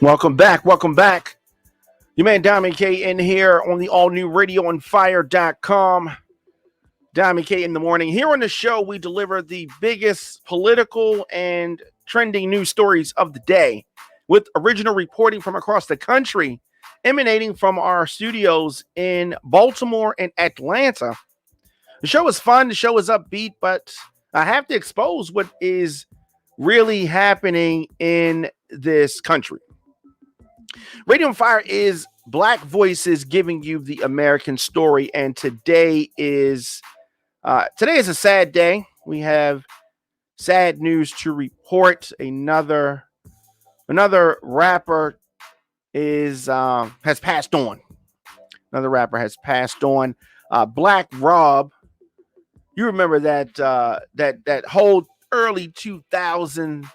Welcome back. Welcome back. Your man Diamond K in here on the all new radioonfire.com. Diamond K in the morning. Here on the show, we deliver the biggest political and trending news stories of the day with original reporting from across the country, emanating from our studios in Baltimore and Atlanta. The show is fun. The show is upbeat, but I have to expose what is really happening in this country. Radio on Fire is Black voices giving you the American story, and today is a sad day. We have sad news to report. Another rapper has passed on. Another rapper has passed on. Black Rob. You remember that whole early 2000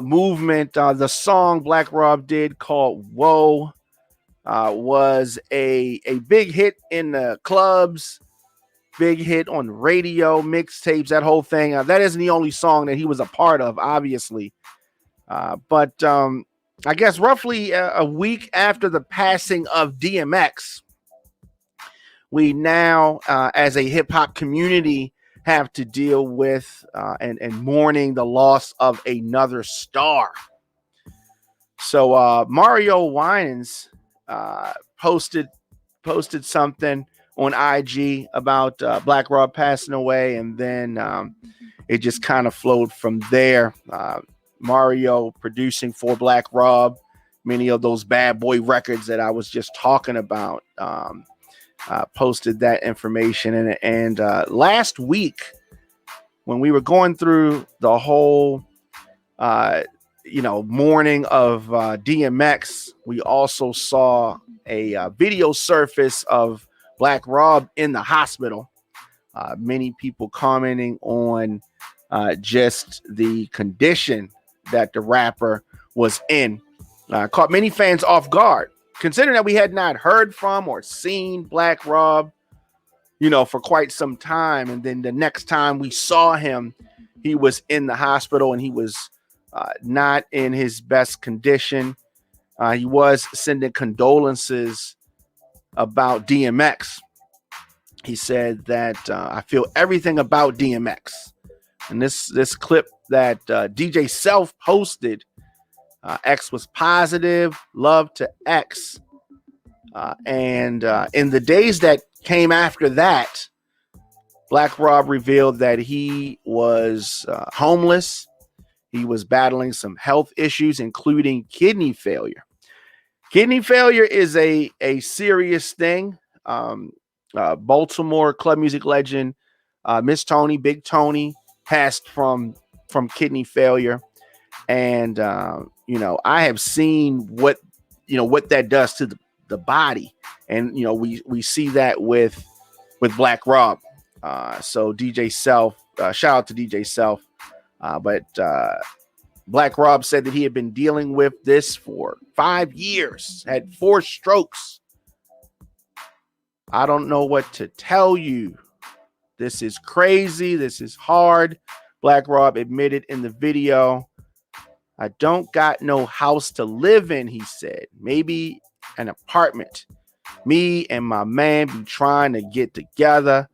movement. The song Black Rob did called "Whoa" was a big hit in the clubs, big hit on the radio, mixtapes, that whole thing. That isn't the only song that he was a part of, obviously. But I guess roughly a week after the passing of DMX, we now, as a hip hop community, have to deal with and mourning the loss of another star. So Mario Winans posted something on IG about Black Rob passing away, and then it just kind of flowed from there. Mario producing for Black Rob, many of those bad boy records that I was just talking about. Posted that information, and last week when we were going through the whole mourning of DMX, we also saw a video surface of Black Rob in the hospital. Many people commenting on just the condition that the rapper was in. Caught many fans off guard, considering that we had not heard from or seen Black Rob, for quite some time. And then the next time we saw him, he was in the hospital and he was not in his best condition. He was sending condolences about DMX. He said that I feel everything about DMX. And this clip that DJ Self posted, X was positive, love to X. And in the days that came after that, Black Rob revealed that he was homeless. He was battling some health issues, including kidney failure. Kidney failure is a serious thing. Baltimore club music legend Miss Tony, Big Tony, passed from kidney failure. And I have seen what that does to the body, and we see that with Black Rob. So DJ Self, shout out to DJ Self. But Black Rob said that he had been dealing with this for 5 years, had 4 strokes. I don't know what to tell you. This is crazy. This is hard. Black Rob admitted in the video, I don't got no house to live in, he said. Maybe an apartment. Me and my man be trying to get together.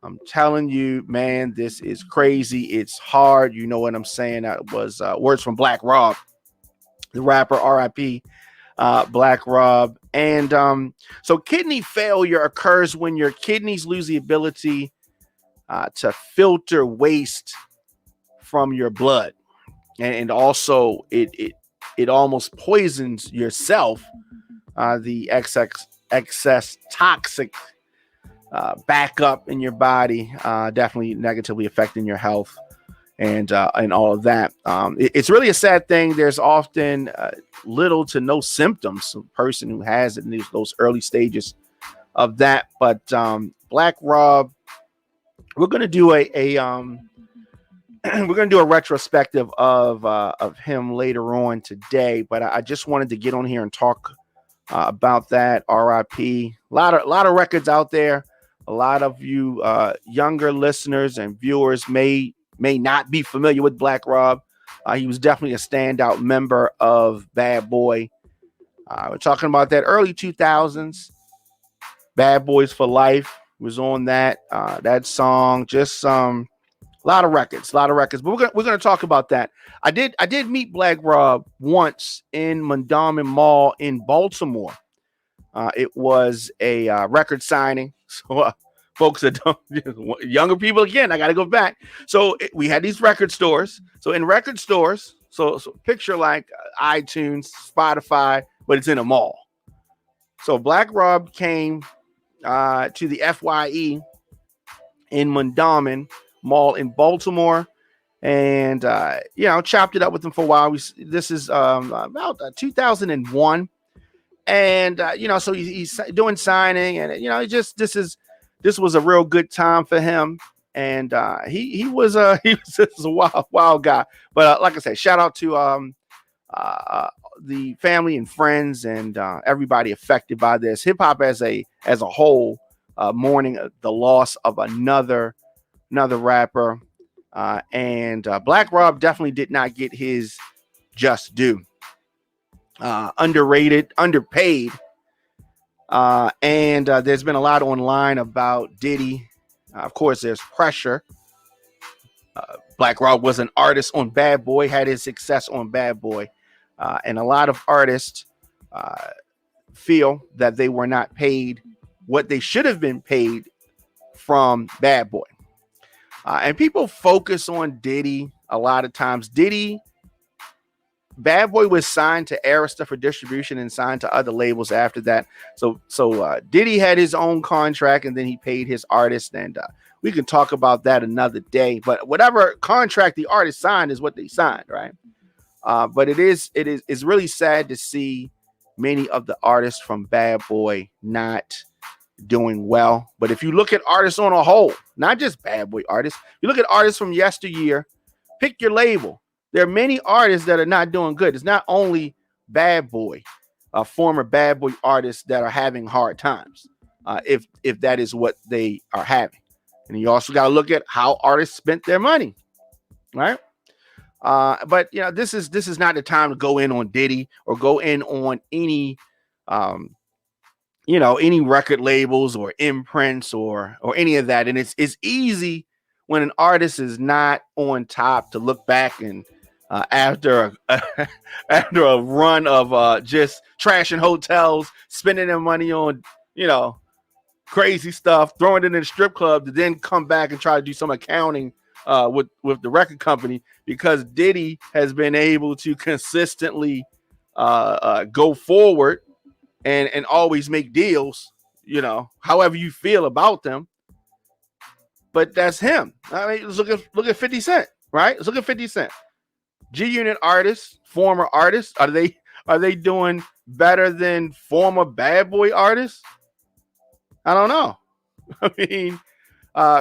I'm telling you, man, this is crazy. It's hard. You know what I'm saying? That was words from Black Rob, the rapper, R.I.P. Black Rob. And so kidney failure occurs when your kidneys lose the ability to filter waste from your blood. And also it almost poisons yourself. The excess toxic backup in your body, definitely negatively affecting your health and all of that. It's really a sad thing. There's often little to no symptoms of a person who has it in those early stages of that. But Black Rob, we're going to do a retrospective of him later on today. But I just wanted to get on here and talk about that. RIP. A lot of records out there. A lot of you younger listeners and viewers may not be familiar with Black Rob. He was definitely a standout member of Bad Boy. We're talking about that early 2000s. Bad Boys for Life was on that song. Just a lot of records. But we're gonna talk about that. I did meet Black Rob once in Mondawmin Mall in Baltimore. It was a record signing. So folks that don't, younger people, again, I got to go back. So we had these record stores. So in record stores, so picture like iTunes, Spotify, but it's in a mall. So Black Rob came to the FYE in Mondawmin Mall in Baltimore, and chopped it up with him for a while. This is about 2001, and so he's doing signing, and this was a real good time for him, and he was just a wild guy. But like I said, shout out to the family and friends and everybody affected by this. Hip hop as a whole, mourning the loss of another rapper, and Black Rob definitely did not get his just due. Underrated, underpaid, and there's been a lot online about Diddy. Of course, there's pressure. Black Rob was an artist on Bad Boy, had his success on Bad Boy, and a lot of artists feel that they were not paid what they should have been paid from Bad Boy. And people focus on Diddy a lot of times. Bad Boy was signed to Arista for distribution and signed to other labels after that. So Diddy had his own contract, and then he paid his artist, and we can talk about that another day. But whatever contract the artist signed is what they signed, right? But it's really sad to see many of the artists from Bad Boy not doing well. But if you look at artists on a whole, not just Bad Boy artists, you look at artists from yesteryear, pick your label. There are many artists that are not doing good. It's not only Bad Boy, former Bad Boy artists that are having hard times, if that is what they are having. And you also got to look at how artists spent their money, right? But this is not the time to go in on Diddy or go in on any any record labels or imprints or any of that. And it's easy when an artist is not on top to look back and after a run of just trashing hotels, spending their money on crazy stuff, throwing it in a strip club, to then come back and try to do some accounting with the record company, because Diddy has been able to consistently go forward and always make deals, however you feel about them. But that's him. I mean, let's look at 50 Cent, right? Let's look at 50 Cent. G-Unit artists, former artists, are they doing better than former Bad Boy artists? I don't know. I mean,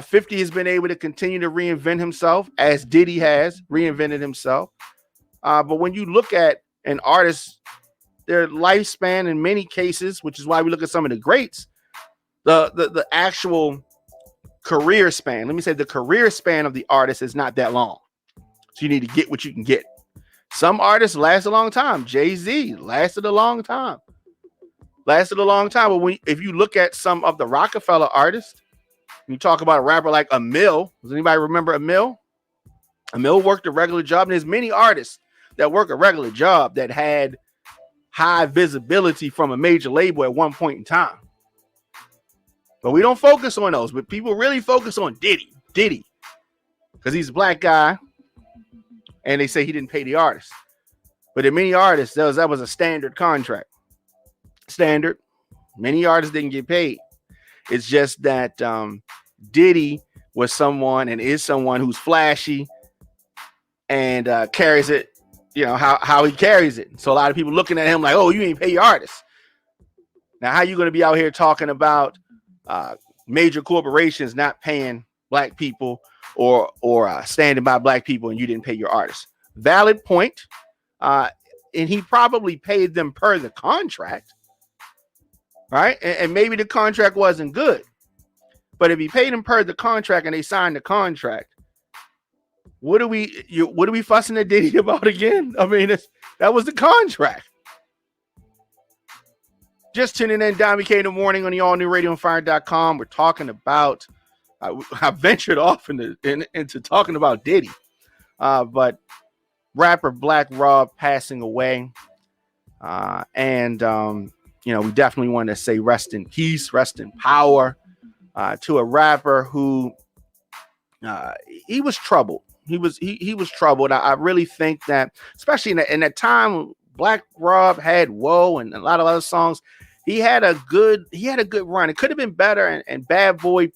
50 has been able to continue to reinvent himself, as Diddy has reinvented himself. But when you look at an artist, their lifespan in many cases, which is why we look at some of the greats, the actual career span, let me say the career span of the artist is not that long. So you need to get what you can get. Some artists last a long time. Jay-Z lasted a long time. But if you look at some of the Rockefeller artists, you talk about a rapper like Emil. Does anybody remember Emil? Emil worked a regular job, and there's many artists that work a regular job that had high visibility from a major label at one point in time. But we don't focus on those. But people really focus on Diddy, because he's a black guy, and they say he didn't pay the artist. But in many artists, that was a standard contract. Standard. Many artists didn't get paid. It's just that Diddy was someone and is someone who's flashy and carries it, how he carries it. So a lot of people looking at him like, oh, you ain't pay your artists. Now, how you going to be out here talking about major corporations not paying black people or standing by black people, and you didn't pay your artists? Valid point. And he probably paid them per the contract, right? And maybe the contract wasn't good, but if he paid them per the contract and they signed the contract, what are we fussing at Diddy about again? I mean, that was the contract. Just tuning in, Don McKay in the morning on the all new radioonfire.com. We're talking about, I ventured off into talking about Diddy, but rapper Black Rob passing away. And we definitely want to say rest in peace, rest in power to a rapper who he was troubled. He was troubled. I really think that, especially in that time, Black Rob had Whoa and a lot of other songs. He had a good run. It could have been better, and Bad Boy,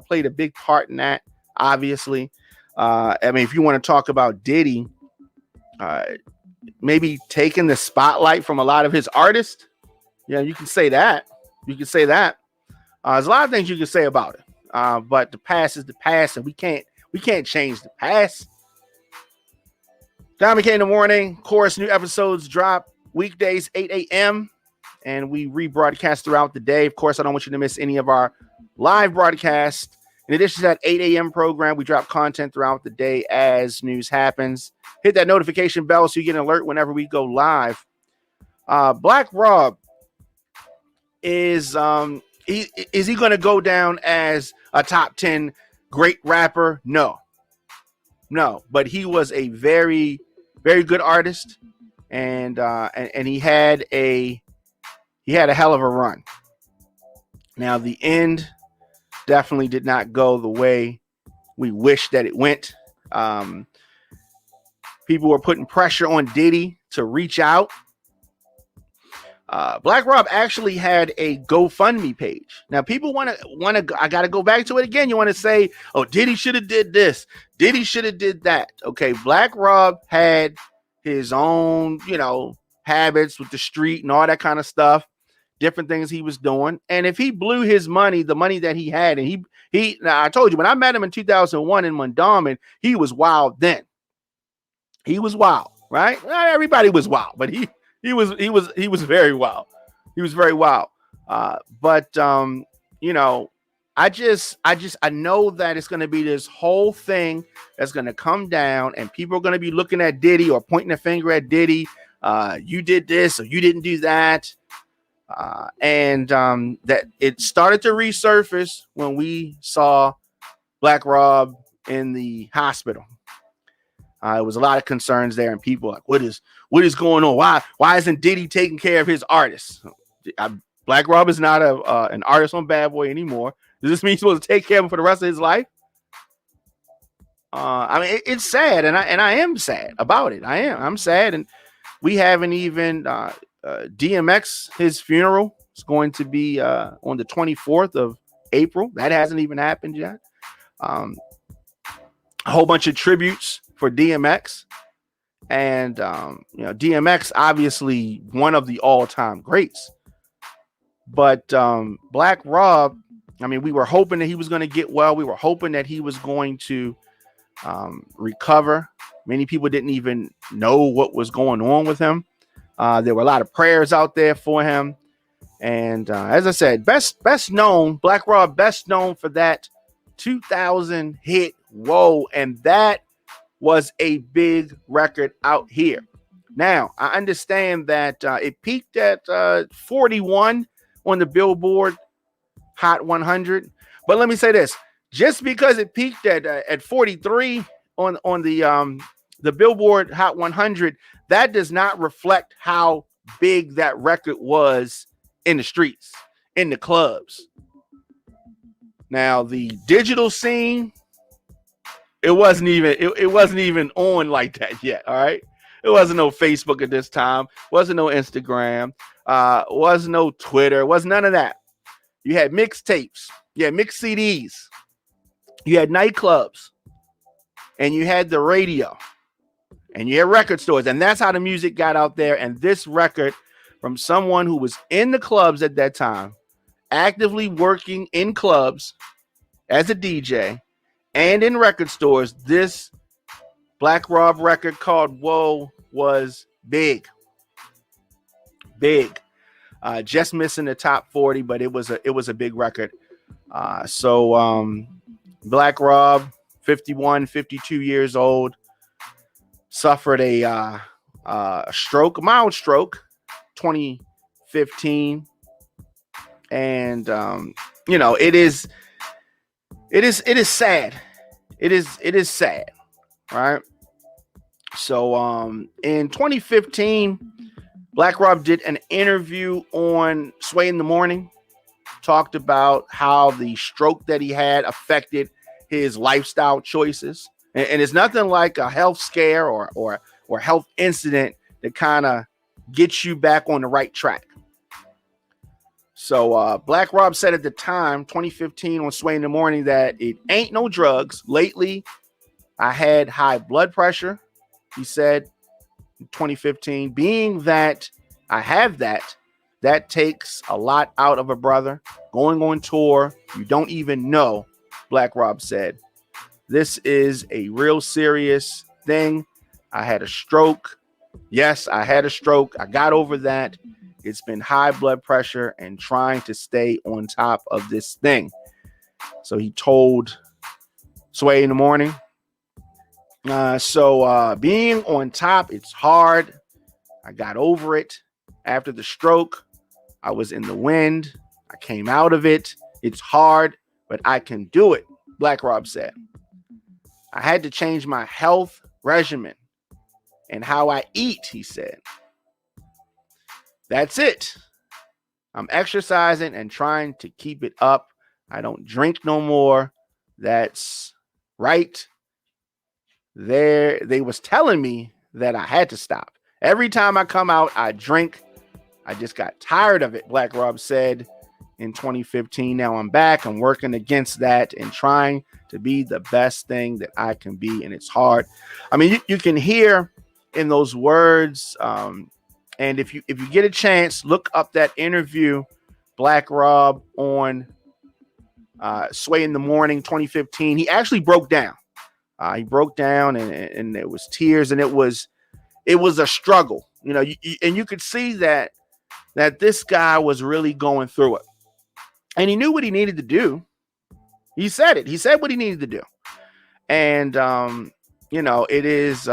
played a big part in that. Obviously, I mean, if you want to talk about Diddy, maybe taking the spotlight from a lot of his artists, you can say that. There's a lot of things you can say about it, but the past is the past, and we can't change the past. Don McKay in the morning. Of course, new episodes drop weekdays 8 a.m. and we rebroadcast throughout the day. Of course, I don't want you to miss any of our live broadcasts. In addition to that 8 a.m. program, we drop content throughout the day as news happens. Hit that notification bell so you get an alert whenever we go live. Black Rob is he going to go down as a top 10 great rapper? No, but he was a very, very good artist, and he had a hell of a run. Now, the end definitely did not go the way we wish that it went. People were putting pressure on Diddy to reach out. Black Rob actually had a GoFundMe page. Now, people want to. I got to go back to it again. You want to say, "Oh, Diddy should have did this. Diddy should have did that." Okay, Black Rob had his own, habits with the street and all that kind of stuff. Different things he was doing, and if he blew his money, the money that he had, and he. Now, I told you when I met him in 2001 in Mondawmin, he was wild then. He was wild, right? Not everybody was wild, but he was very wild. He was very wild. But I know that it's going to be this whole thing that's going to come down, and people are going to be looking at Diddy or pointing a finger at Diddy. You did this or you didn't do that. And that it started to resurface when we saw Black Rob in the hospital. It was a lot of concerns there, and people like, what is going on? Why isn't Diddy taking care of his artists? Black Rob is not an artist on Bad Boy anymore. Does this mean he's supposed to take care of him for the rest of his life? I mean, it's sad, and I am sad about it. I'm sad, and we haven't even DMX. His funeral is going to be on the 24th of April. That hasn't even happened yet. A whole bunch of tributes for DMX, and DMX obviously one of the all-time greats. But Black Rob, I mean, we were hoping that he was going to get well. We were hoping that he was going to recover. Many people didn't even know what was going on with him. There were a lot of prayers out there for him. And as I said, best known, Black Rob, best known for that 2000 hit, Whoa. And that was a big record out here. Now, I understand that it peaked at 41 on the Billboard Hot 100. But let me say this. Just because it peaked at 43 on the Billboard Hot 100, that does not reflect how big that record was in the streets, in the clubs. Now, the digital scene, it wasn't even on like that yet. All right, it wasn't no Facebook at this time. Wasn't no Instagram. Wasn't no Twitter. Was none of that. You had mixtapes. You had mixed CDs. You had nightclubs, and you had the radio, and you had record stores, and that's how the music got out there. And this record, from someone who was in the clubs at that time, actively working in clubs as a DJ and in record stores, this Black Rob record called Whoa was big. Just missing the top 40, but it was a big record. So Black Rob, 51, 52 years old, suffered a stroke, a mild stroke, 2015. And, it is sad. It is sad. Right. So, in 2015, Black Rob did an interview on Sway in the Morning, talked about how the stroke that he had affected his lifestyle choices. And it's nothing like a health scare or health incident that kind of gets you back on the right track. So Black Rob said at the time, 2015, on Sway in the Morning, that it ain't no drugs. Lately, I had high blood pressure, he said in 2015. Being that I have that takes a lot out of a brother. Going on tour, you don't even know, Black Rob said. This is a real serious thing. I had a stroke. Yes, I had a stroke. I got over that. It's been high blood pressure and trying to stay on top of this thing. So he told Sway in the Morning. So being on top, it's hard. I got over it. After the stroke, I was in the wind. I came out of it. It's hard, but I can do it, Black Rob said. I had to change my health regimen and how I eat, he said. That's it. I'm exercising and trying to keep it up. I don't drink no more. That's right. They was telling me that I had to stop. Every time I come out, I drink. I just got tired of it, Black Rob said in 2015. Now I'm back. I'm working against that and trying to be the best thing that I can be. And it's hard. I mean, you can hear in those words. And if you get a chance, look up that interview, Black Rob on Sway in the Morning 2015. He actually broke down. He broke down and there was tears, and it was a struggle, and you could see that this guy was really going through it, and he knew what he needed to do. He said it. He said what he needed to do. And, it is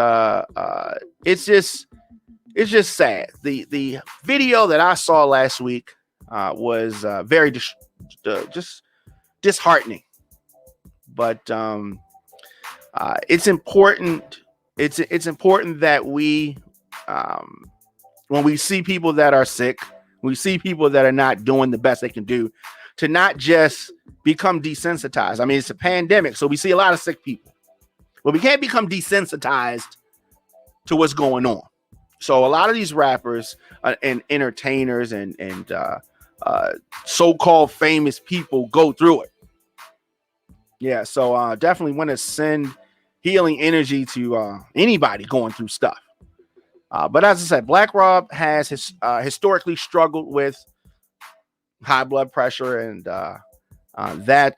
it's just sad. The video that I saw last week was very just disheartening. But it's important. It's important that we, when we see people that are sick, we see people that are not doing the best they can do, to not just become desensitized. I mean, it's a pandemic, so we see a lot of sick people, but we can't become desensitized to what's going on. So a lot of these rappers and entertainers and so-called famous people go through it. Yeah, so definitely want to send healing energy to anybody going through stuff. But as I said, Black Rob has historically struggled with high blood pressure, and that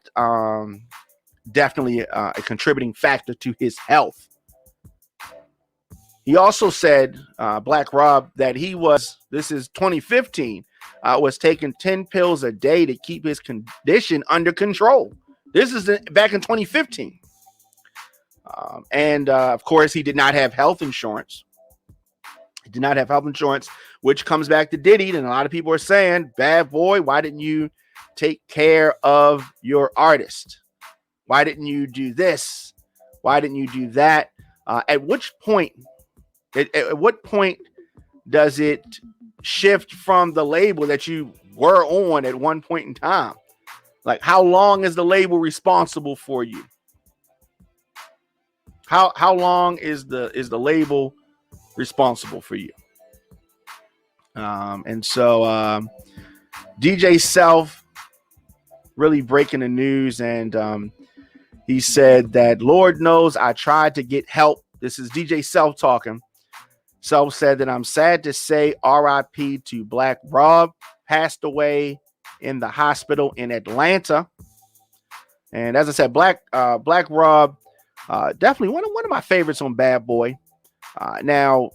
definitely a contributing factor to his health. He also said, Black Rob, that this is 2015, was taking 10 pills a day to keep his condition under control. This is back in 2015. And of course, he did not have health insurance. He did not have health insurance, which comes back to Diddy. And a lot of people are saying, bad boy, why didn't you take care of your artist? Why didn't you do this? Why didn't you do that? At what point does it shift from the label that you were on at one point in time? Like, how long is the label responsible for you? How long is the label responsible for you? And so DJ Self really breaking the news, and he said that, Lord knows I tried to get help. This is DJ Self talking. Self said that, I'm sad to say RIP to Black Rob, passed away in the hospital in Atlanta. And as I said, Black Rob, definitely one of my favorites on Bad Boy. Now,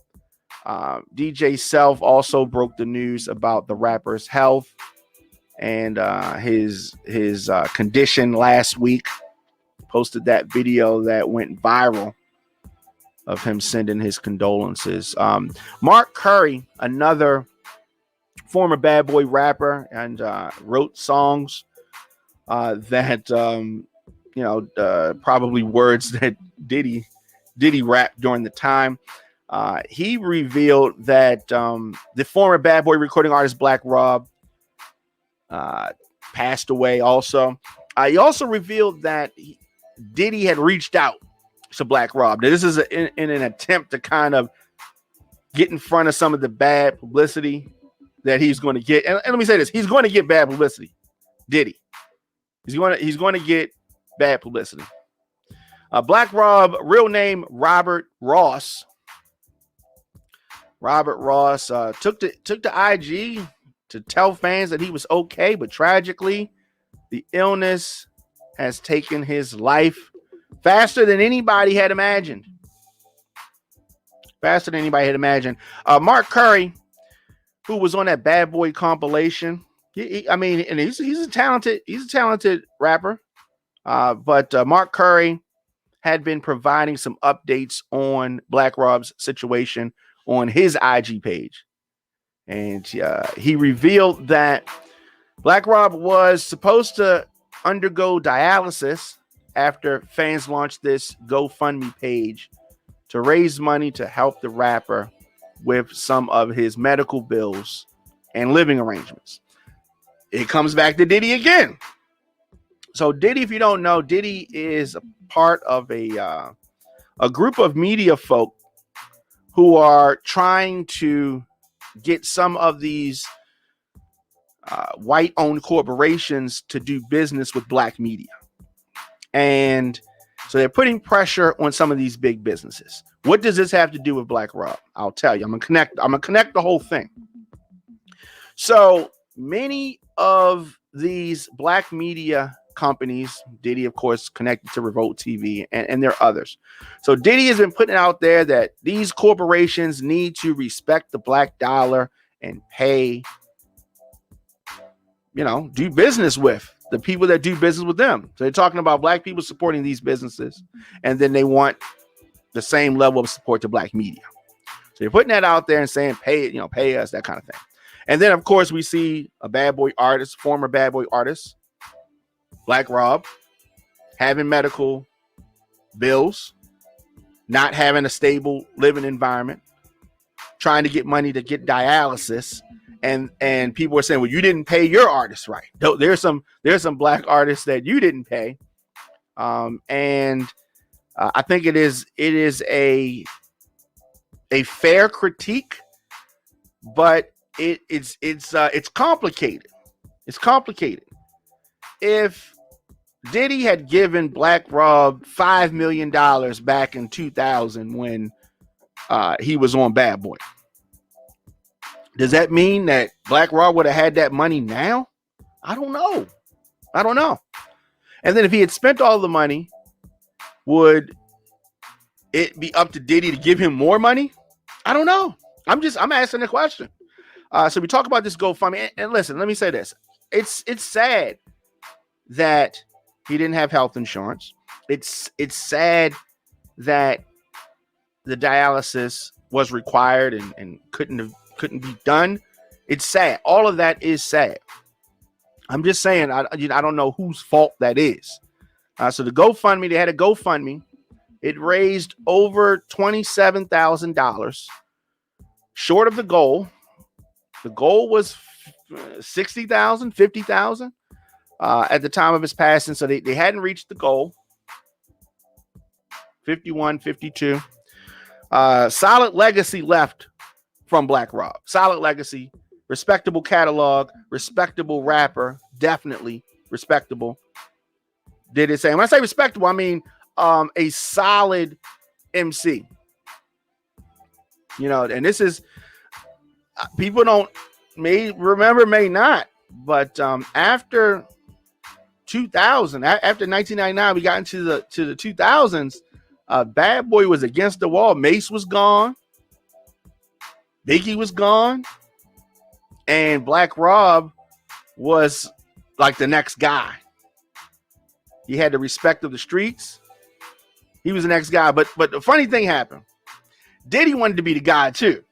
DJ Self also broke the news about the rapper's health and his condition last week, posted that video that went viral of him sending his condolences. Mark Curry, another former Bad Boy rapper, and wrote songs that probably words that Diddy rapped during the time. He revealed that the former Bad Boy recording artist Black Rob passed away also. He also revealed that Diddy had reached out to Black Rob. Now, this is in an attempt to kind of get in front of some of the bad publicity that he's going to get. And let me say this, he's going to get bad publicity. Diddy. He's going to get bad publicity. Black Rob, real name Robert Ross. Robert Ross took to IG to tell fans that he was okay, but tragically, the illness has taken his life faster than anybody had imagined. Mark Curry, who was on that Bad Boy compilation, he's a talented rapper. But Mark Curry had been providing some updates on Black Rob's situation on his IG page. And he revealed that Black Rob was supposed to undergo dialysis after fans launched this GoFundMe page to raise money to help the rapper with some of his medical bills and living arrangements. It comes back to Diddy again. So Diddy, if you don't know, Diddy is a part of a group of media folk who are trying to get some of these white-owned corporations to do business with black media. And so they're putting pressure on some of these big businesses. What does this have to do with Black Rob? I'll tell you. I'm gonna connect the whole thing. So many of these black media companies, Diddy, of course, connected to Revolt TV, and there are others. So Diddy has been putting out there that these corporations need to respect the black dollar and pay, do business with the people that do business with them. So they're talking about black people supporting these businesses, and then they want the same level of support to black media. So you're putting that out there and saying, pay us, that kind of thing. And then, of course, we see a Bad Boy artist, former Bad Boy artist, Black Rob, having medical bills, not having a stable living environment, trying to get money to get dialysis. And people are saying, well, you didn't pay your artists right. There's some black artists that you didn't pay. And I think it is a fair critique, but it's complicated. It's complicated. If Diddy had given Black Rob $5 million back in 2000 when he was on Bad Boy, does that mean that Black Rob would have had that money now? I don't know. And then if he had spent all the money, would it be up to Diddy to give him more money? I don't know. I'm asking the question. So we talk about this GoFundMe, and listen, let me say this. It's sad that he didn't have health insurance. It's sad that the dialysis was required and couldn't be done. It's sad. All of that is sad. I'm just saying, I don't know whose fault that is. So the GoFundMe, they had a GoFundMe. It raised over $27,000, short of the goal. The goal was 60,000, 50,000 at the time of his passing. So they hadn't reached the goal. 51, 52. Solid legacy left from Black Rob. Solid legacy, respectable catalog, respectable rapper, definitely respectable. Did it say? When I say respectable, I mean a solid MC. And this is, people may remember, may not, but after 2000, after 1999, we got into the 2000s. Bad Boy was against the wall. Mace was gone. Biggie was gone. And Black Rob was like the next guy. He had the respect of the streets. He was the next guy. But the funny thing happened. Diddy wanted to be the guy too.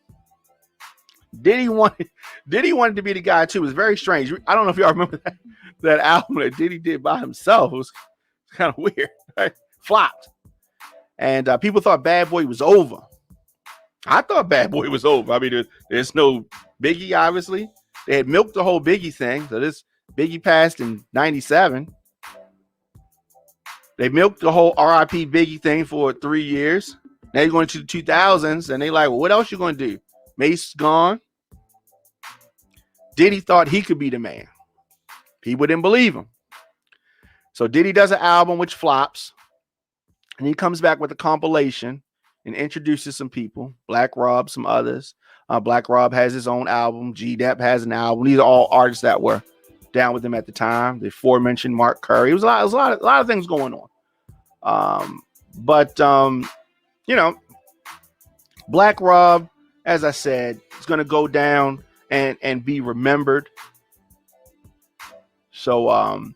Diddy wanted to be the guy too. It was very strange. I don't know if y'all remember that album that Diddy did by himself. It was kind of weird. Right? Flopped. And people thought Bad Boy was over. I thought Bad Boy was over. I mean, there's no Biggie, obviously. They had milked the whole Biggie thing. So this Biggie passed in 97. They milked the whole RIP Biggie thing for 3 years. Now you're going to the 2000s, and they like, well, what else you going to do? Mace gone. Diddy thought he could be the man. People didn't believe him. So Diddy does an album which flops, and he comes back with a compilation and introduces some people. Black Rob, some others. Black Rob has his own album. G-Dep has an album. These are all artists that were down with him at the time. The aforementioned Mark Curry. It was a lot of things going on. But you know, Black Rob, as I said, is going to go down and be remembered. So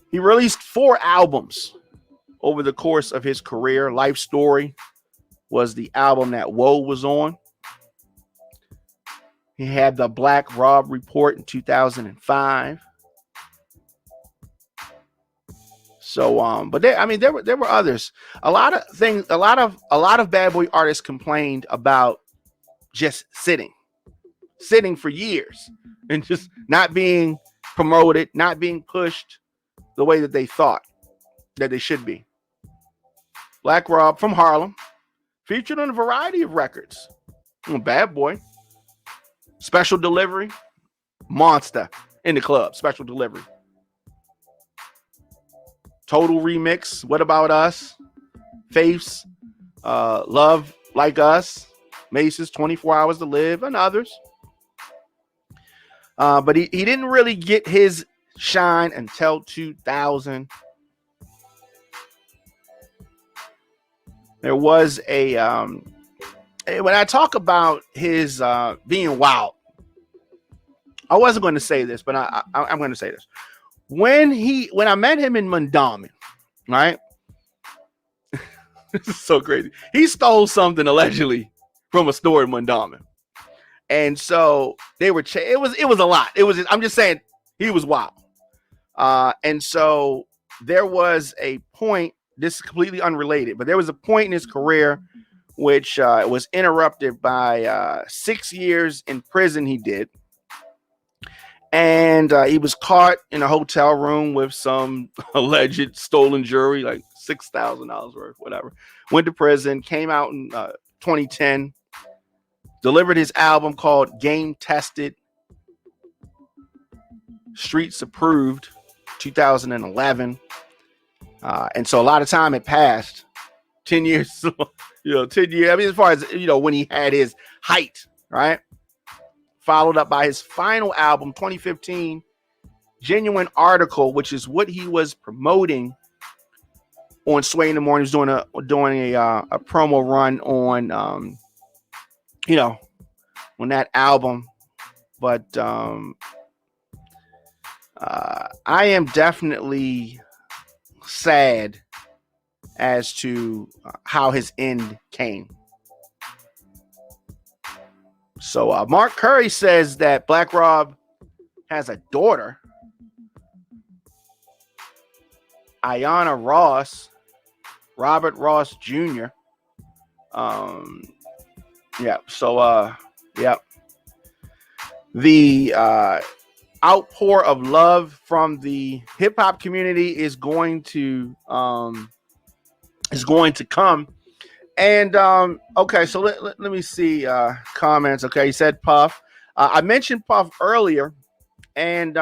he released 4 albums over the course of his career. Life Story was the album that Woe was on. He had the Black Rob Report in 2005. So, but there were others. A lot of Bad Boy artists complained about just sitting for years and just not being promoted, not being pushed the way that they thought that they should be. Black Rob from Harlem, featured on a variety of records. Bad Boy, Special Delivery, Monster in the Club, Special Delivery. Total Remix, What About Us, Faith's, Love Like Us, Mace's 24 Hours to Live, and others. But he didn't really get his shine until 2000. There was a when I talk about his being wild, I wasn't going to say this, but I'm going to say this. When I met him in Mondawmin, right? This is so crazy. He stole something allegedly from a store in Mondawmin. And so they were it was a lot. I'm just saying he was wild. And so there was a point, this is completely unrelated, but there was a point in his career which was interrupted by 6 years in prison he did. And he was caught in a hotel room with some alleged stolen jewelry, like $6,000 worth, whatever. Went to prison, came out in 2010, delivered his album called Game Tested, Streets Approved, 2011. And so a lot of time had passed, 10 years, 10 years. I mean, as far as, when he had his height, right? Followed up by his final album, 2015, Genuine Article, which is what he was promoting on Sway in the Morning. He was doing a promo run on, on that album. But I am definitely sad as to how his end came. So Mark Curry says that Black Rob has a daughter, Ayanna Ross, Robert Ross Jr. Yeah. So yeah. The outpour of love from the hip hop community is going to come. And okay, so let me see comments. Okay, he said Puff. I mentioned Puff earlier, and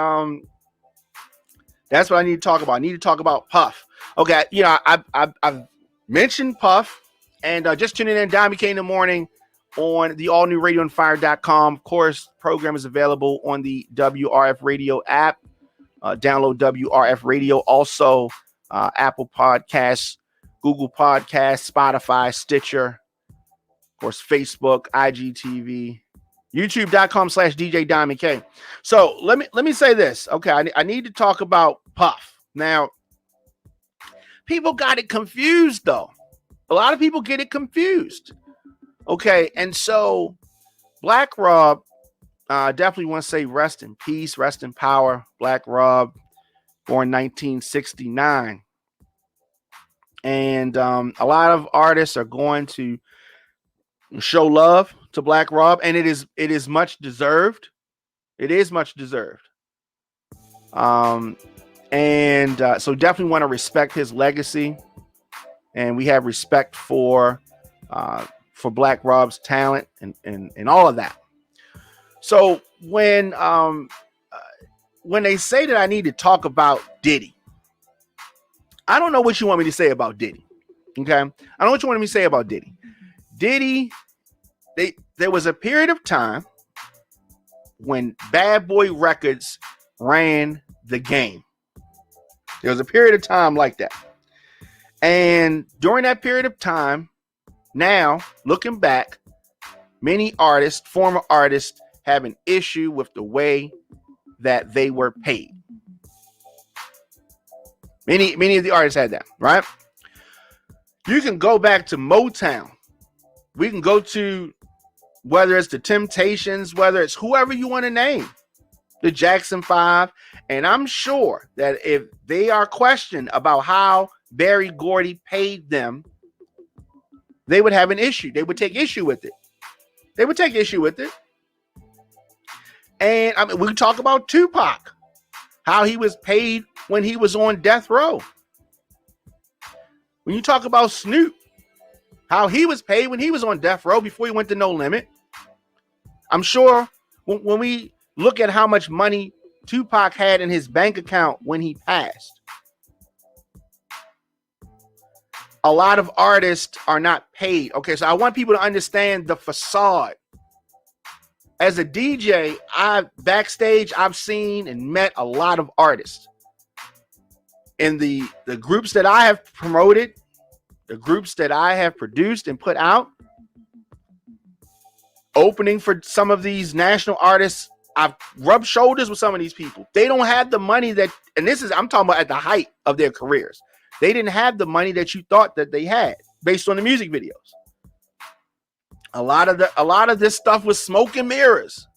that's what I need to talk about. I need to talk about Puff. Okay, I've mentioned Puff, and just tuning in, Diamond K in the morning on the all new radioonfire.com. Of course, program is available on the WRF Radio app. Download WRF Radio, also Apple Podcasts, Google Podcasts, Spotify, Stitcher, of course, Facebook, IGTV, YouTube.com/DJ Diamond K. So let me say this. Okay, I need to talk about Puff. Now, People got it confused, though. A lot of people get it confused. Okay, and so Black Rob, definitely want to say rest in peace, rest in power. Black Rob, born 1969. And a lot of artists are going to show love to Black Rob, and it is much deserved. It is much deserved. And so definitely want to respect his legacy, and we have respect for Black Rob's talent and all of that. So when they say that I need to talk about Diddy, I don't know what you want me to say about Diddy. Okay, I don't know what you want me to say about Diddy. Diddy, there was a period of time when Bad Boy Records ran the game. There was a period of time like that. And during that period of time, now looking back, many artists, former artists, have an issue with the way that they were paid. Many of the artists had that, right? You can go back to Motown. We can go to whether it's the Temptations, whether it's whoever you want to name, the Jackson 5. And I'm sure that if they are questioned about how Berry Gordy paid them, they would have an issue. They would take issue with it. They would take issue with it. And I mean, we can talk about Tupac, how he was paid when he was on death row. When you talk about Snoop, how he was paid when he was on death row before he went to No Limit. I'm sure when we look at how much money Tupac had in his bank account when he passed, a lot of artists are not paid. Okay, so I want people to understand the facade. As a DJ, I've seen and met a lot of artists. In the groups that I have promoted, the groups that I have produced and put out, opening for some of these national artists, I've rubbed shoulders with some of these people. They don't have the money that, and I'm talking about at the height of their careers. They didn't have the money that you thought that they had based on the music videos. A lot of this stuff was smoke and mirrors.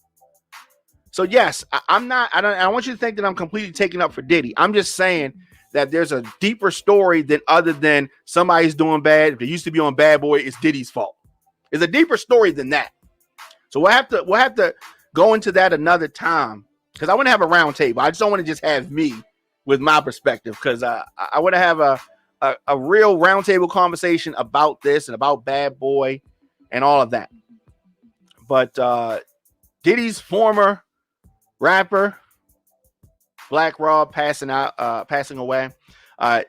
So yes, I don't want you to think that I'm completely taking up for Diddy. I'm just saying that there's a deeper story than other than somebody's doing bad. If they used to be on Bad Boy, it's Diddy's fault. It's a deeper story than that. So we'll have to go into that another time, because I want to have a round table. I just don't want to just have me with my perspective, because I want to have a real roundtable conversation about this and about Bad Boy and all of that. But Diddy's former rapper, Black Rob, passing away.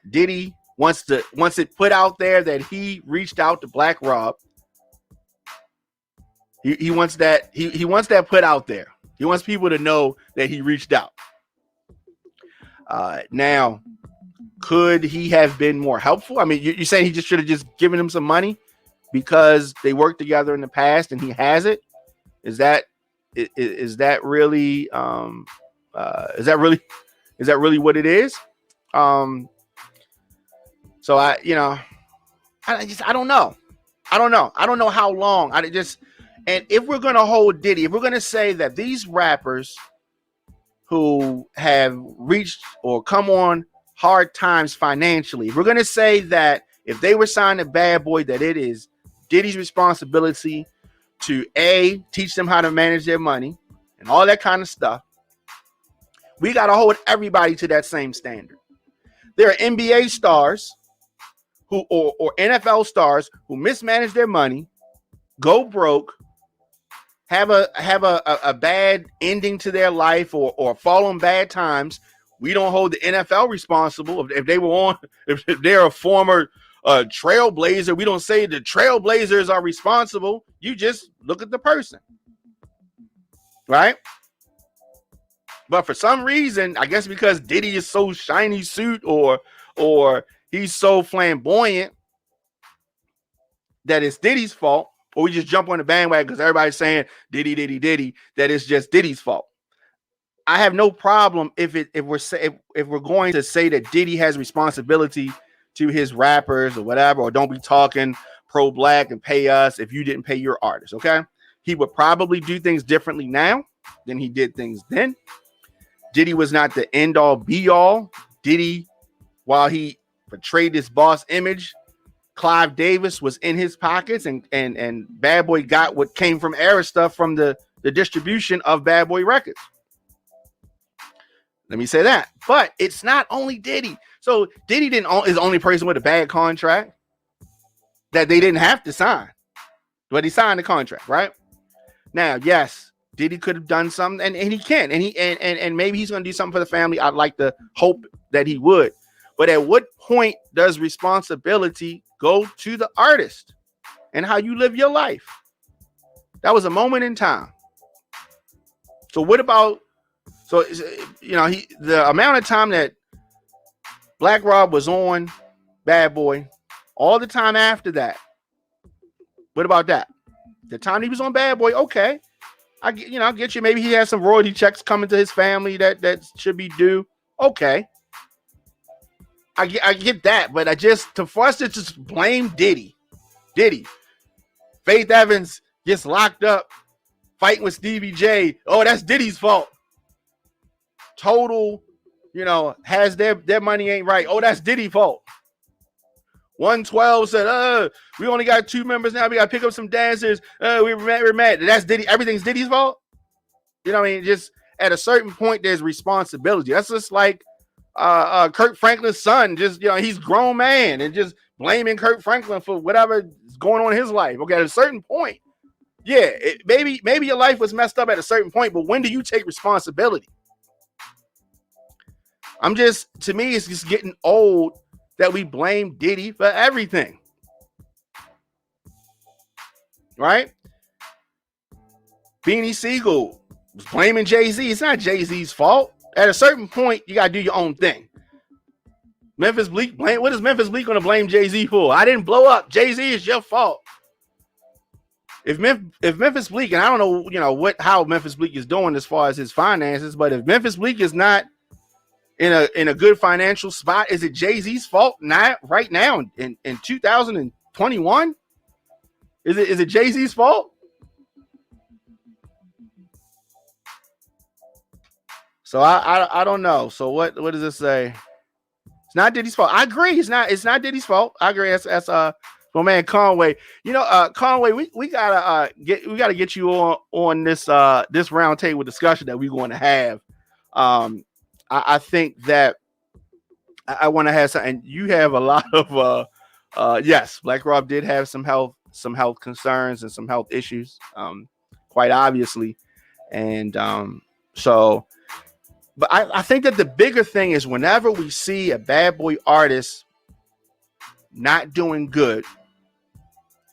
Diddy wants it put out there that he reached out to Black Rob. He wants that he wants that put out there. He wants people to know that he reached out. Now, could he have been more helpful? I mean, you're saying he just should have just given him some money because they worked together in the past and he has it? Is that really what it is? So I don't know. I don't know how long. And if we're going to hold Diddy, if we're going to say that these rappers who have reached or come on hard times financially, if we're going to say that if they were signed to Bad Boy, that it is Diddy's responsibility to teach them how to manage their money and all that kind of stuff, we got to hold everybody to that same standard. There are NBA stars or NFL stars who mismanage their money, go broke, have a bad ending to their life or fall on bad times. We don't hold the NFL responsible. If they're a former trailblazer, we don't say the trailblazers are responsible. You just look at the person, right? But for some reason, I guess because Diddy is so shiny suit or he's so flamboyant that it's Diddy's fault, or we just jump on the bandwagon because everybody's saying Diddy, that it's just Diddy's fault. I have no problem if we're going to say that Diddy has responsibility to his rappers or whatever, or don't be talking pro-black and pay us if you didn't pay your artists. Okay, he would probably do things differently now than he did things then. Diddy was not the end all be all. Diddy, while he portrayed this boss image, Clive Davis was in his pockets, and Bad Boy got what came from Era stuff from the distribution of Bad Boy Records. Let me say that. But it's not only Diddy. So Diddy is the only person with a bad contract that they didn't have to sign. But he signed the contract, right? Now, yes, Diddy could have done something, and he can, and maybe he's going to do something for the family. I'd like to hope that he would. But at what point does responsibility go to the artist and how you live your life? That was a moment in time. So what about, the amount of time that Black Rob was on Bad Boy, all the time after that, what about that? The time he was on Bad Boy, okay, I get you. Maybe he has some royalty checks coming to his family that should be due. Okay. I get that, but for us to just blame Diddy. Faith Evans gets locked up fighting with Stevie J. Oh, that's Diddy's fault. Total, has their money ain't right. Oh, that's Diddy's fault. 112 said, we only got 2 members now. We got to pick up some dancers. We're mad. That's Diddy. Everything's Diddy's fault. You know what I mean? Just at a certain point, there's responsibility. That's just like Kirk Franklin's son. Just, he's a grown man and just blaming Kirk Franklin for whatever is going on in his life. Okay, at a certain point, yeah, maybe your life was messed up at a certain point, but when do you take responsibility? To me, it's just getting old that we blame Diddy for everything. Right? Beanie Siegel was blaming Jay-Z. It's not Jay-Z's fault. At a certain point, you got to do your own thing. Memphis Bleek, what is Memphis Bleek going to blame Jay-Z for? I didn't blow up. Jay-Z, is your fault. If Memphis Bleek, and I don't know, how Memphis Bleek is doing as far as his finances, but if Memphis Bleek is not in a good financial spot, is it Jay-Z's fault right now in 2021? Is it Jay-Z's fault? So I don't know. So what does it say? It's not Diddy's fault. I agree. It's not Diddy's fault. I agree. That's my man Conway. Conway, we gotta get you on this roundtable discussion that we're going to have. I think that I want to have something. You have a lot of yes, Black Rob did have some health concerns and some health issues, quite obviously, and so. But I think that the bigger thing is whenever we see a Bad Boy artist not doing good,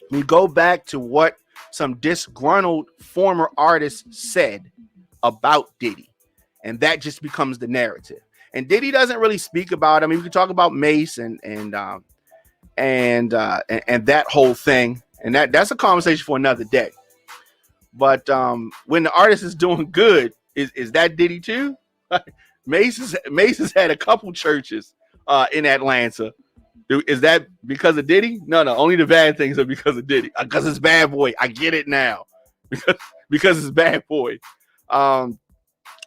we go back to what some disgruntled former artists said about Diddy. And that just becomes the narrative. And Diddy doesn't really speak about it. I mean, we can talk about Mace and that whole thing. And that's a conversation for another day. But when the artist is doing good, is that Diddy too? Mace has had a couple churches in Atlanta. Is that because of Diddy? No, only the bad things are because of Diddy. Because it's Bad Boy. I get it now. because it's Bad Boy.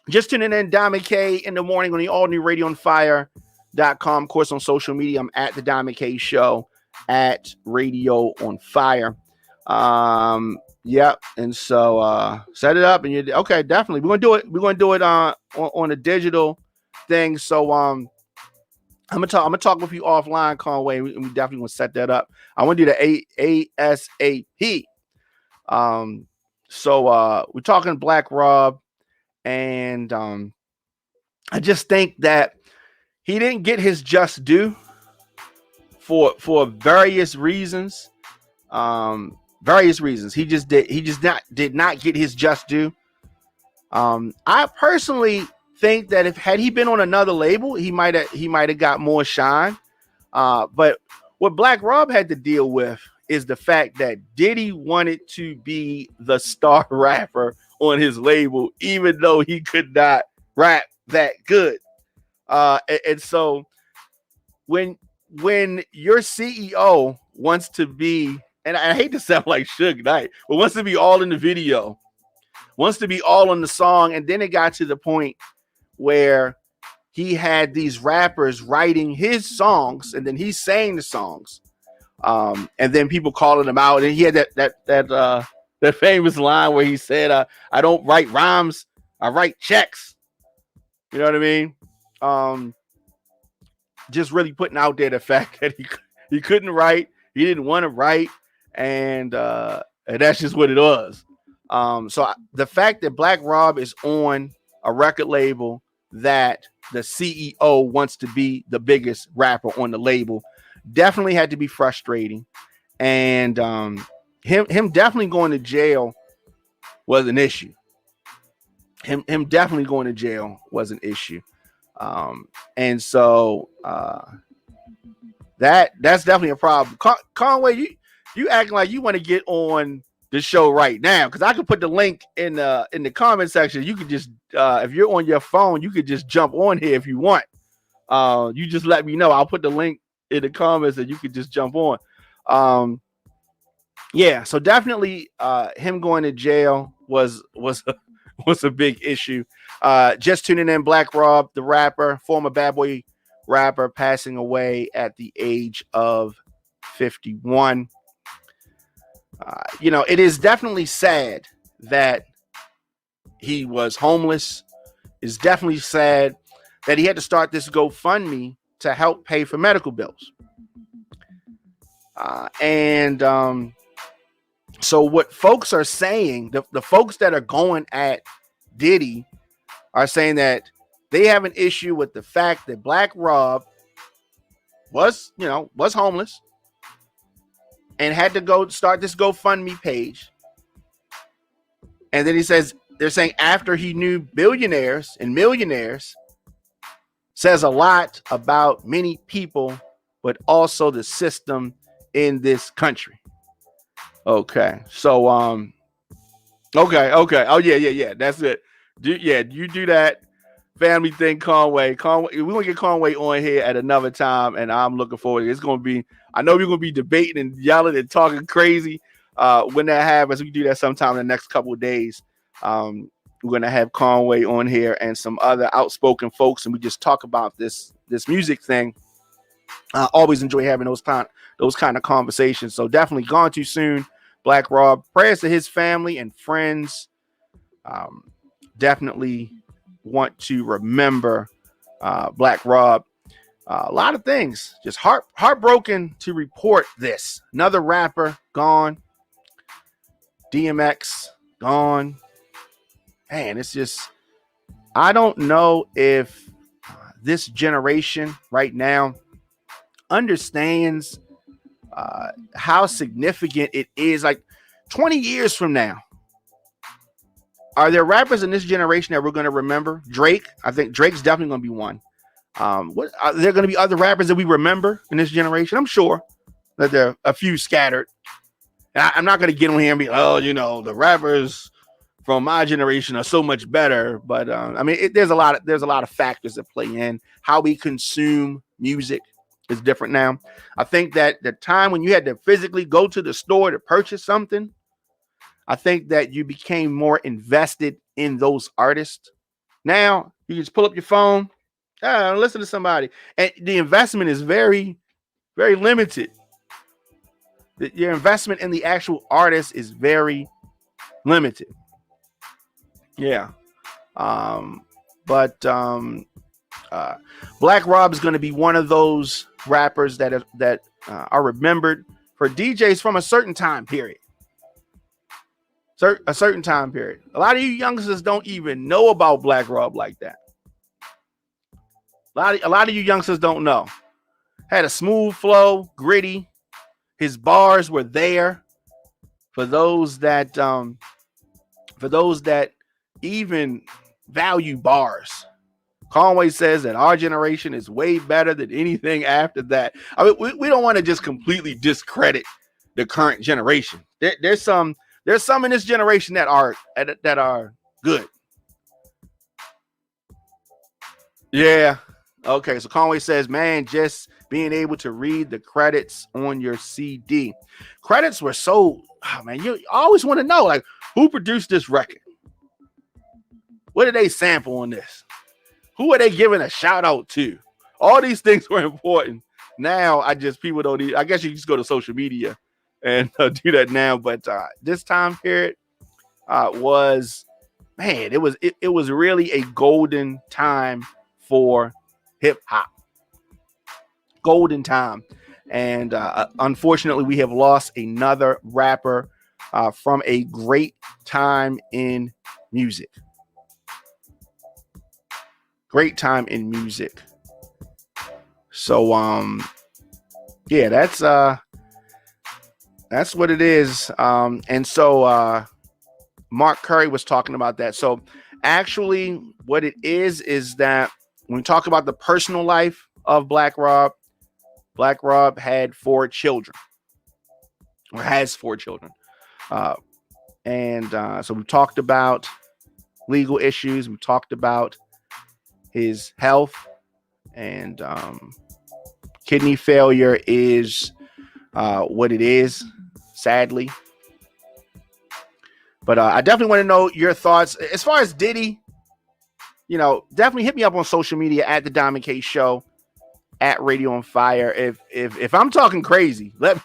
Just tuning in, Diamond K in the morning on the all new radioonfire.com. Of course, on social media, I'm at the Diamond K Show at Radio on Fire. Yep. And so set it up and you okay, definitely. We're gonna do it on a digital thing. So I'm gonna talk with you offline, Conway. We definitely want to set that up. I want to do the ASAP. So we're talking Black Rob, and I just think that he didn't get his just due for various reasons. He did not get his just due. I personally think that had he been on another label, he might have got more shine. But what Black Rob had to deal with is the fact that Diddy wanted to be the star rapper on his label, even though he could not rap that good. And so when when your CEO wants to be, and I hate to sound like Suge Knight, but wants to be all in the video, wants to be all in the song, and then it got to the point where he had these rappers writing his songs, and then he sang the songs, and then people calling him out, and he had that famous line where he said, "I don't write rhymes, I write checks." You know what I mean? Just really putting out there the fact that he couldn't write, he didn't want to write, and that's just what it was. So the fact that Black Rob is on a record label that the CEO wants to be the biggest rapper on the label definitely had to be frustrating, and him definitely going to jail was an issue. Him definitely going to jail was an issue. And so that's definitely a problem. Conway, you acting like you want to get on the show right now, because I could put the link in the comment section. You could just if you're on your phone, you could just jump on here if you want. You just let me know. I'll put the link in the comments and you could just jump on. Yeah, so definitely him going to jail was a big issue. Just tuning in, Black Rob, the rapper, former Bad Boy rapper, passing away at the age of 51. It is definitely sad that he was homeless. It's definitely sad that he had to start this GoFundMe to help pay for medical bills. So what folks are saying, the folks that are going at Diddy are saying that they have an issue with the fact that Black Rob was homeless and had to go start this GoFundMe page. And then they're saying after he knew billionaires and millionaires, says a lot about many people, but also the system in this country. Okay. So, okay. Oh yeah. That's it. You do that family thing, Conway. We're going to get Conway on here at another time, and I'm looking forward to it. It's going to be, I know we're going to be debating and yelling and talking crazy when that happens. We can do that sometime in the next couple of days. We're going to have Conway on here and some other outspoken folks, and we just talk about this music thing. I always enjoy having those kind of conversations. So definitely gone too soon, Black Rob. Prayers to his family and friends. Definitely want to remember Black Rob. A lot of things. Just heartbroken to report this. Another rapper gone. DMX gone. Man, it's just, I don't know if this generation right now understands how significant it is. Like 20 years from now, are there rappers in this generation that we're going to remember? Drake, I think Drake's definitely going to be one. What are there going to be other rappers that we remember in this generation? I'm sure that there are a few scattered. And I'm not going to get on here and be, the rappers from my generation are so much better. But there's a lot of factors that play in. How we consume music is different now. I think that the time when you had to physically go to the store to purchase something, I think that you became more invested in those artists. Now you can just pull up your phone, listen to somebody, and the investment is very, very limited. Your investment in the actual artist is very limited. Yeah. But Black Rob is going to be one of those rappers that are remembered for DJs from a certain time period. A certain time period. A lot of you youngsters don't even know about Black Rob like that. A lot of you youngsters don't know. Had a smooth flow, gritty. His bars were there for those that even value bars. Conway says that our generation is way better than anything after that. I mean, we don't want to just completely discredit the current generation. There's some in this generation that are good. Yeah. Okay, so Conway says, man, just being able to read the credits on your CD. Credits were so, oh man, you always want to know, like, who produced this record? What did they sample on this? Who are they giving a shout out to? All these things were important. Now, people don't need, I guess you just go to social media and do that now. But this time period was, man, it was really a golden time for hip hop. Golden time. And unfortunately, we have lost another rapper from a great time in music. Great time in music. So yeah, that's what it is. And so Mark Curry was talking about that. So actually what it is that when we talk about the personal life of Black Rob had 4 children, or has 4 children. And so we talked about legal issues. We talked about his health, and kidney failure is what it is, sadly. But I definitely want to know your thoughts as far as Diddy. Definitely hit me up on social media at the Diamond K Show, at Radio on Fire. If I'm talking crazy, let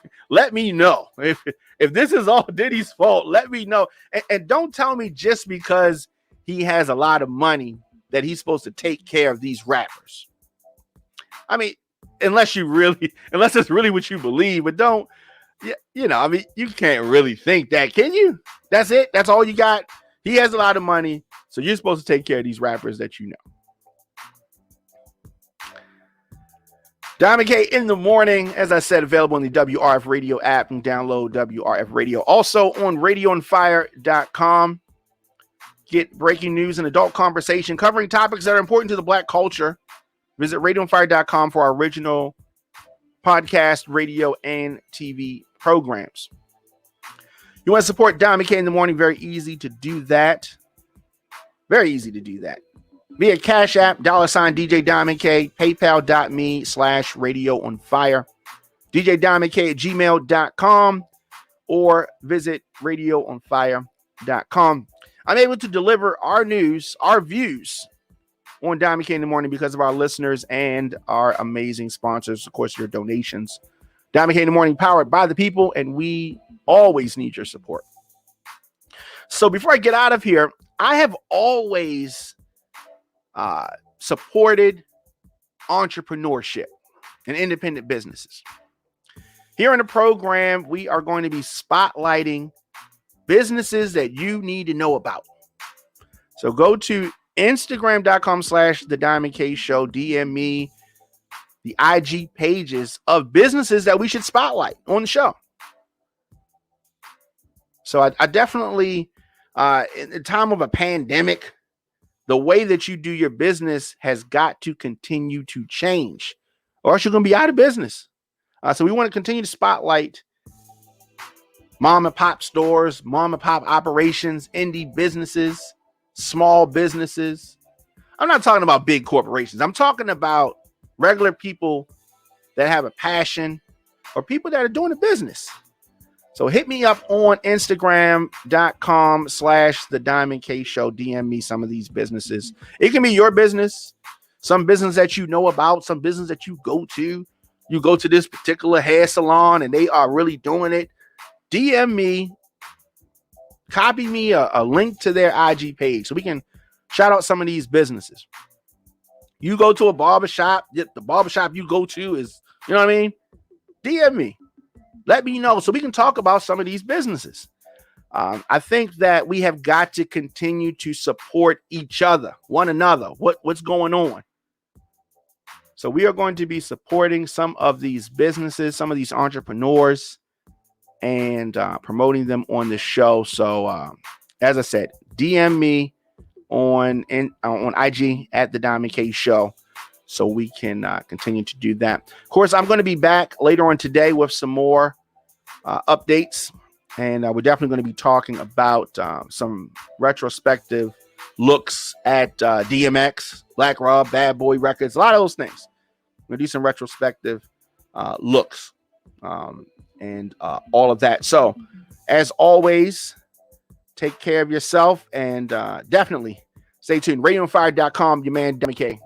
me know. If this is all Diddy's fault, let me know. And don't tell me just because he has a lot of money that he's supposed to take care of these rappers. I mean, unless it's really what you believe, but don't, you can't really think that, can you? That's it. That's all you got. He has a lot of money, so you're supposed to take care of these rappers that you know. Diamond K in the morning, as I said, available on the WRF Radio app, and download WRF Radio. Also on radioonfire.com. Get breaking news and adult conversation covering topics that are important to the Black culture. Visit radioonfire.com for our original podcast, radio, and TV programs. You want to support Diamond K in the morning? Very easy to do that. Very easy to do that. Via Cash App, $ DJ Diamond K, paypal.me/radioonfire, DJ Diamond K at gmail.com, or visit radioonfire.com. I'm able to deliver our news, our views on Diamond K in the morning because of our listeners and our amazing sponsors. Of course, your donations. Diamond K in the morning, powered by the people, and we always need your support. So before I get out of here, I have always supported entrepreneurship and independent businesses. Here in the program, we are going to be spotlighting businesses that you need to know about. So go to Instagram.com/The Diamond K Show. DM me the IG pages of businesses that we should spotlight on the show. So I definitely, in the time of a pandemic, the way that you do your business has got to continue to change, or else you're going to be out of business. So we want to continue to spotlight mom and pop stores, mom and pop operations, indie businesses, small businesses. I'm not talking about big corporations. I'm talking about regular people that have a passion, or people that are doing a business. So hit me up on Instagram.com/The Diamond K Show. DM me some of these businesses. It can be your business, some business that you know about, some business that you go to. You go to this particular hair salon and they are really doing it. DM me, copy me a link to their IG page so we can shout out some of these businesses. You go to a barbershop, the barbershop you go to is, you know what I mean? DM me. Let me know so we can talk about some of these businesses. I think that we have got to continue to support each other, one another, what's going on. So we are going to be supporting some of these businesses, some of these entrepreneurs, and promoting them on the show. So as I said, DM me on IG at The Diamond K Show so we can continue to do that. Of course, I'm going to be back later on today with some more updates, and we're definitely going to be talking about some retrospective looks at DMX. Black Rob, Bad Boy Records, a lot of those things. We're gonna do some retrospective looks and all of that. So, as always, take care of yourself and definitely stay tuned. RadioOnFire.com, your man Demi K.